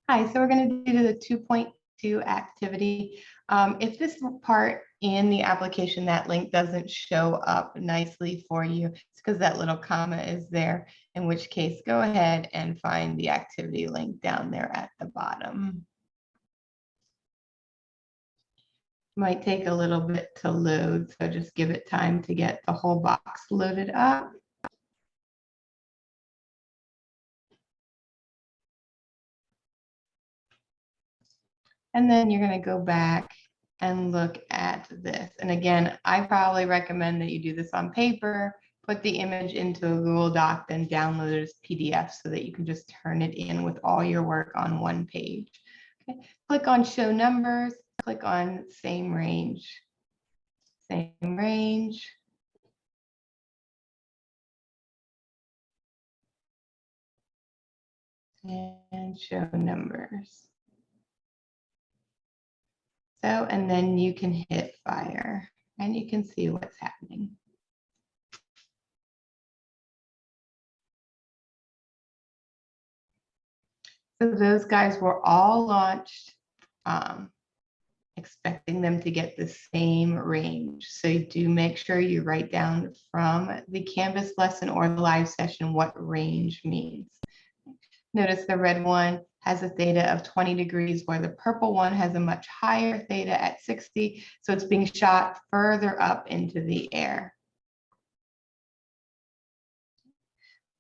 Hi, so we're going to do the 2.2 activity. If this part in the application, that link doesn't show up nicely for you, it's because that little comma is there, in which case go ahead and find the activity link down there at the bottom. Might take a little bit to load, so just give it time to get the whole box loaded up. And then you're going to go back and look at this. And again, I probably recommend that you do this on paper, put the image into a Google Doc, then download it as PDF so that you can just turn it in with all your work on one page. Okay. Click on Show Numbers, click on Same Range. Same range. And Show Numbers. So, and then you can hit Fire and you can see what's happening. So those guys were all launched, expecting them to get the same range. So you do make sure you write down from the Canvas lesson or the live session what range means. Notice the red one has a theta of 20 degrees, where the purple one has a much higher theta at 60. So it's being shot further up into the air.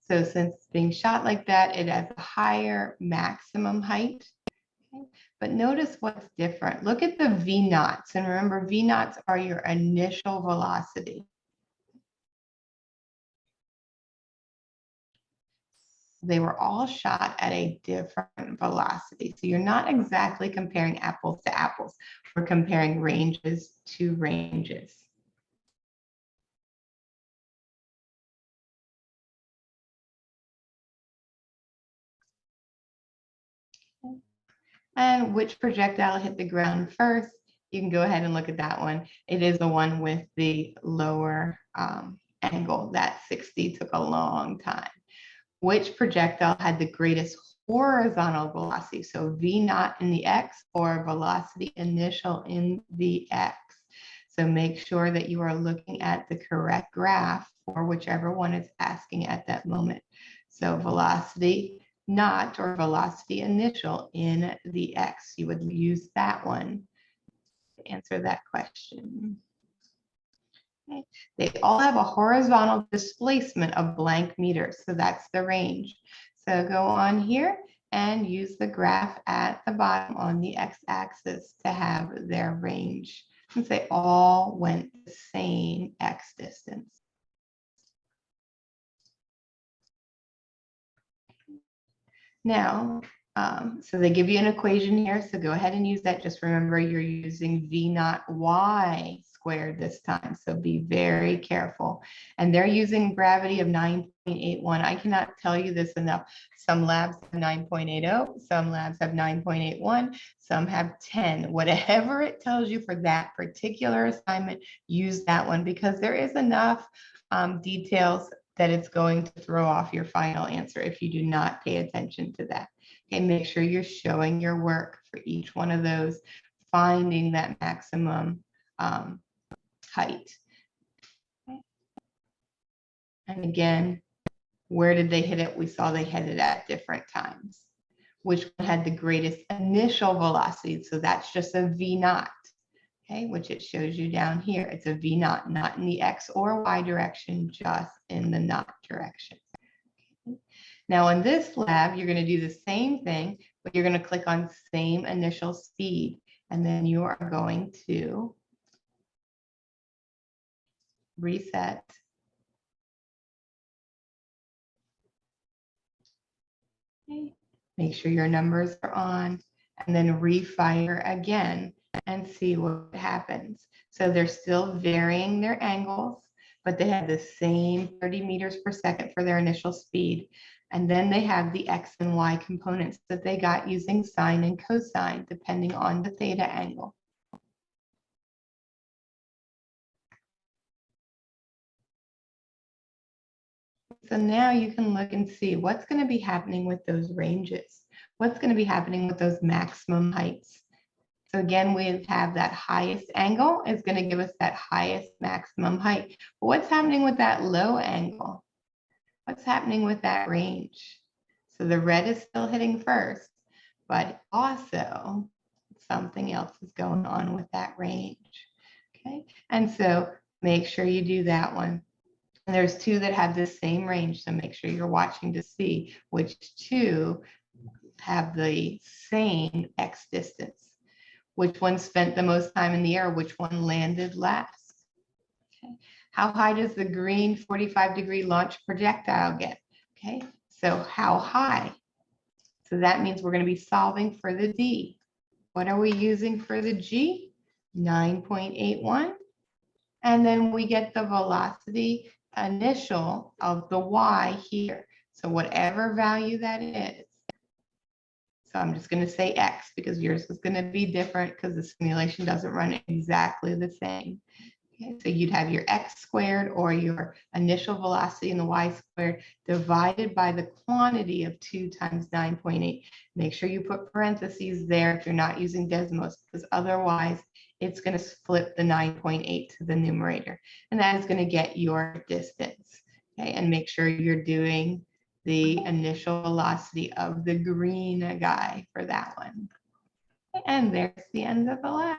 So since it's being shot like that, it has a higher maximum height. Okay. But notice what's different. Look at the V naughts. And remember, V naughts are your initial velocity. They were all shot at a different velocity. So you're not exactly comparing apples to apples. We're comparing ranges to ranges. And which projectile hit the ground first? You can go ahead and look at that one. It is the one with the lower angle. That 60 took a long time. Which projectile had the greatest horizontal velocity? So V naught in the X or velocity initial in the X. So make sure that you are looking at the correct graph for whichever one is asking at that moment. So velocity naught or velocity initial in the X. You would use that one to answer that question. Okay. They all have a horizontal displacement of blank meters, so that's the range. So go on here and use the graph at the bottom on the x-axis to have their range, since they all went the same x distance. Now, so they give you an equation here, so go ahead and use that. Just remember you're using V naught y squared this time, so be very careful. And they're using gravity of 9.81. I cannot tell you this enough. Some labs have 9.80, some labs have 9.81, some have 10. Whatever it tells you for that particular assignment, use that one, because there is enough details that it's going to throw off your final answer if you do not pay attention to that. Okay, make sure you're showing your work for each one of those, finding that maximum height. Okay. And again, where did they hit it? We saw they hit it at different times. Which one had the greatest initial velocity? So that's just a V naught. Okay, which it shows you down here. It's a V naught, not in the X or Y direction, just in the naught direction. Okay. Now in this lab, you're going to do the same thing, but you're going to click on same initial speed, and then you are going to reset. Okay. Make sure your numbers are on, and then refire again and see what happens. So they're still varying their angles, but they have the same 30 meters per second for their initial speed. And then they have the X and Y components that they got using sine and cosine, depending on the theta angle. So now you can look and see what's going to be happening with those ranges. What's going to be happening with those maximum heights. So again, we have that highest angle is going to give us that highest maximum height. But what's happening with that low angle? What's happening with that range? So the red is still hitting first, but also something else is going on with that range. Okay, and so make sure you do that one. And there's two that have the same range, so make sure you're watching to see which two have the same X distance. Which one spent the most time in the air? Which one landed last? Okay. How high does the green 45-degree launch projectile get? Okay, so how high? So that means we're going to be solving for the D. What are we using for the G? 9.81. And then we get the velocity initial of the Y here. So whatever value that is. So I'm just going to say X because yours is going to be different because the simulation doesn't run exactly the same. Okay, so you'd have your X squared or your initial velocity in the Y squared divided by the quantity of 2 times 9.8. Make sure you put parentheses there if you're not using Desmos, because otherwise it's going to flip the 9.8 to the numerator. And that is going to get your distance. Okay, and make sure you're doing the initial velocity of the green guy for that one. And there's the end of the lab.